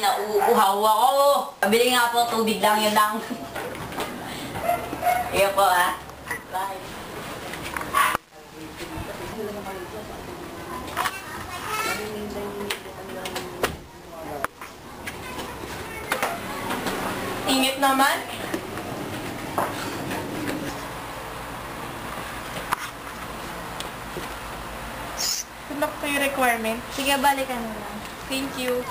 nauuhaw ako. Pabili nga po, tubig lang, yun lang. Iyo po ha. Bye. Ingit naman. Tulak ko yung requirement. Sige, balikan mo lang. Thank you.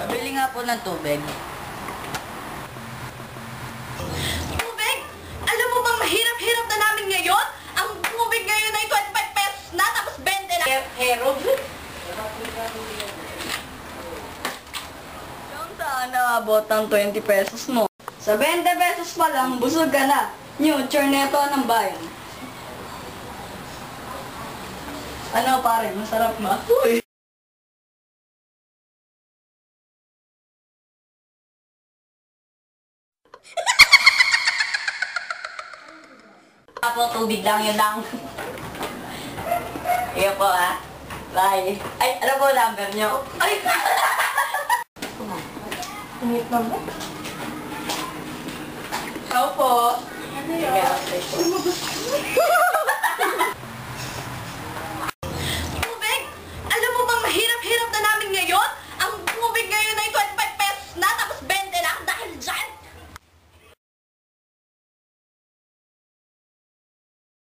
Pabili nga po ng tubig. Tubig? Alam mo bang mahirap-hirap na namin ngayon? Ang tubig ngayon ay 25 pesos na, tapos 20 na. Hero. Yung saan naabot ang 20 pesos mo? Sa 20 pesos pa lang, busog ka na. New, Chorneto ng bayan. Ano pare, masarap ba? Uy! Apo, tubig lang, yun lang. Iyo po ha. Bye. Ay, ano po number nyo? Ay! Ingit naman. Tao po. Sige, okay po.